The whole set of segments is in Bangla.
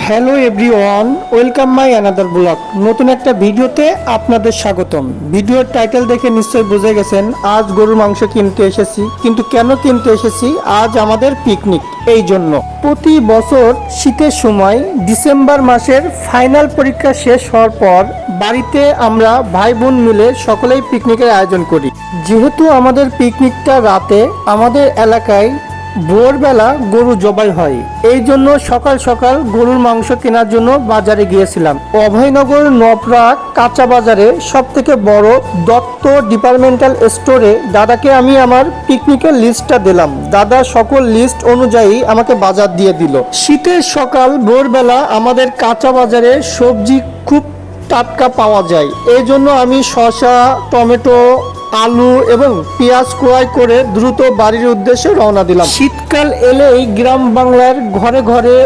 Hello everyone, welcome my another blog. নতুন একটা ভিডিওতে আপনাদের স্বাগতম। ভিডিওর টাইটেল দেখে নিশ্চয়ই বুঝে গেছেন আজ গরুর মাংস কিনতে এসেছি। কিন্তু কেন কিনতে এসেছি? আজ আমাদের পিকনিক। এই জন্য প্রতি বছর শীতের সময় ডিসেম্বর মাসের ফাইনাল পরীক্ষা শেষ হওয়ার পর বাড়িতে আমরা ভাই বোন মিলে সকলেই পিকনিকের আয়োজন করি। যেহেতু আমাদের পিকনিকটা রাতে, আমাদের এলাকায় ভোরবেলা গরু জবাই হয়, এই জন্য সকাল সকাল গরুর মাংস কেনার জন্য বাজারে গিয়েছিলাম। অভয়নগর নপরা কাঁচা বাজারে সব থেকে বড় দত্ত ডিপার্টমেন্টাল স্টোরে দাদাকে আমি আমার পিকনিকের লিস্টটা দিলাম। দাদা সকল লিস্ট অনুযায়ী আমাকে বাজার দিয়ে দিল। শীতের সকাল ভোরবেলা আমাদের কাঁচা বাজারে সবজি খুব টাটকা পাওয়া যায়, এই জন্য আমি শসা, টমেটো, আলু এবং পেঁয়াজ ক্রয় করে দ্রুত বাড়ির উদ্দেশ্যে রওনা দিলাম। শীতকাল এলেই গ্রাম বাংলার ঘরে ঘরে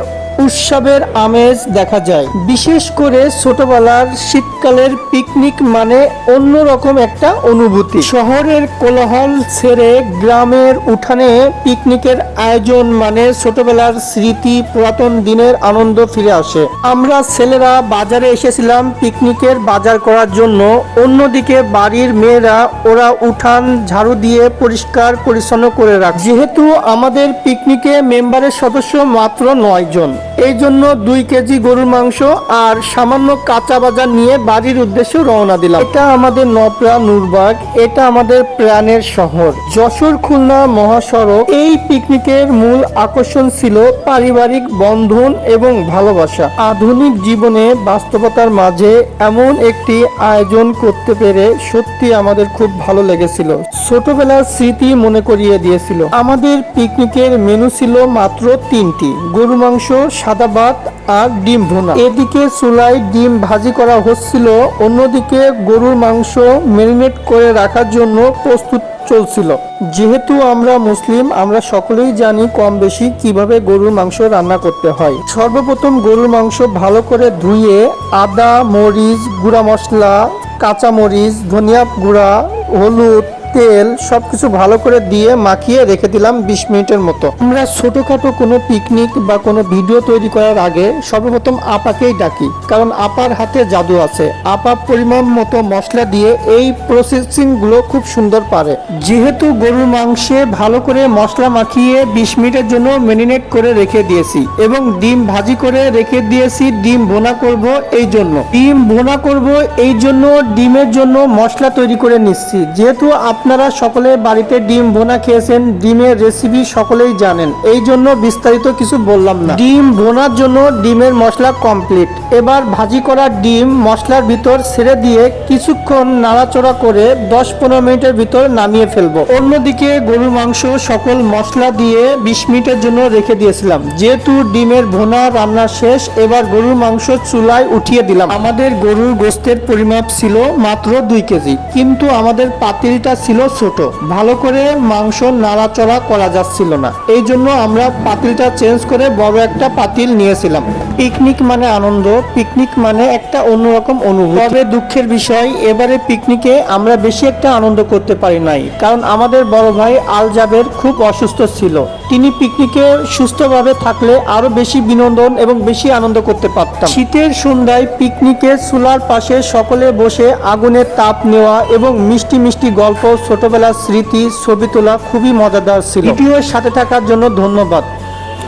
উৎসবের আমেজ দেখা যায়। বিশেষ করে ছোটবেলার শীতকালের পিকনিক মানে অন্যরকম একটা অনুভূতি। শহরের কোলাহল ছেড়ে গ্রামের উঠানে পিকনিকের আয়োজন মানে ছোটবেলার স্মৃতি, পুরাতন দিনের আনন্দ ফিরে আসে। আমরা ছেলেরা বাজারে এসেছিলাম পিকনিকের বাজার করার জন্য, অন্যদিকে বাড়ির মেয়েরা ওরা উঠান ঝাড়ু দিয়ে পরিষ্কার পরিচ্ছন্ন করে রাখে। যেহেতু আমাদের পিকনিকে মেম্বারের সদস্য মাত্র 9 জন, এই জন্য 2 কেজি গরুর মাংস আর সামান্য কাঁচা বাজার নিয়ে বাড়ির উদ্দেশ্যে রওনা দিলাম। এটা আমাদের নপরা নূরবাগ, এটা আমাদের প্রাণের শহর যশোর খুলনা মহাসড়ক। এই পিকনিকের মূল আকর্ষণ ছিল পারিবারিক বন্ধন এবং ভালোবাসা। আধুনিক জীবনে বাস্তবতার মাঝে এমন একটি আয়োজন করতে পেরে সত্যি আমাদের খুব ভালো লেগেছিল। ছোটবেলার স্মৃতি মনে করিয়ে দিয়েছিল। আমাদের পিকনিকের মেনু ছিল মাত্র 3টি: গরু মাংস, সাদা ভাত আর ডিম ভুনা। এদিকে চুলায় ডিম ভাজি করা হচ্ছিল, অন্যদিকে গরুর মাংস ম্যারিনেট করে রাখার জন্য প্রস্তুত চলছিল। যেহেতু আমরা মুসলিম, আমরা সকলেই জানি কম বেশি কিভাবে গরুর মাংস রান্না করতে হয়। সর্বপ্রথম গরুর মাংস ভালো করে ধুয়ে আদা, মরিচ, গুঁড়া মশলা, কাঁচা মরিচ, ধনিয়া গুঁড়া, হলুদ, তেল সবকিছু ভালো করে দিয়ে মাখিয়ে রেখে দিলাম 20 মিনিটের মতো। আমরা ছোটখাটো কোনো পিকনিক বা কোনো ভিডিও তৈরি করার আগে সর্বপ্রথম আপাকেই ডাকি, কারণ আপার হাতে জাদু আছে। আপা পরিমাণ মতো মশলা দিয়ে এই প্রসেসিং গুলো খুব সুন্দর পারে। যেহেতু গরুর মাংসে ভালো করে মশলা মাখিয়ে 20 মিনিটের জন্য ম্যারিনেট করে রেখে দিয়েছি এবং ডিম ভাজি করে রেখে দিয়েছি ডিম ভুনা করব এই জন্য। ডিম ভুনা করব এই জন্য ডিমের জন্য মশলা তৈরি করে নিচ্ছি। যেহেতু আপনারা সকলে বাড়িতে ডিম ভুনা খেয়েছেন, ডিমের রেসিপি সকলেই জানেন, এই জন্য বিস্তারিত কিছু বললাম না। ডিম ভুনার জন্য ডিমের মশলা কমপ্লিট। এবার ভাজি করা ডিম মশলার ভিতর ছেড়ে দিয়ে কিছুক্ষণ নাড়াচড়া করে 10-15 মিনিটের ভিতর নামিয়ে ফেলবো। অন্যদিকে গরুর মাংস সকল মশলা দিয়ে 20 মিনিটের জন্য রেখে দিয়েছিলাম। যেহেতু ডিমের ভুনা রান্না শেষ, এবার গরুর মাংস চুলায় উঠিয়ে দিলাম। আমাদের গরুর গোস্তের পরিমাপ ছিল মাত্র 2 কেজি, কিন্তু আমাদের পাতিলটা ছিল ছোট, ভালো করে মাংস নাড়াচড়া করা যাচ্ছিল না, এই জন্য আমরা পাতিলটা চেঞ্জ করে বড় একটা পাতিল নিয়েছিলাম। পিকনিক মানে আনন্দ, পিকনিক মানে একটা অন্যরকম অনুভূতি। তবে দুঃখের বিষয়, এবারে পিকনিকে আমরা বেশি একটা আনন্দ করতে পারি নাই, কারণ আমাদের বড় ভাই আল জাবের খুব অসুস্থ ছিল। তিনি পিকনিকে সুস্থভাবে থাকলে আরো বেশি বিনোদন এবং বেশি আনন্দ করতে পারতাম। শীতের সন্ধ্যায় পিকনিকের চুলার পাশে সকলে বসে আগুনের তাপ নেওয়া এবং মিষ্টি মিষ্টি গল্প, ছোটবেলার স্মৃতি, ছবি তোলা খুবই মজাদার ছিল। ভিডিওর সাথে থাকার জন্য ধন্যবাদ।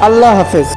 আল্লাহ হাফেজ।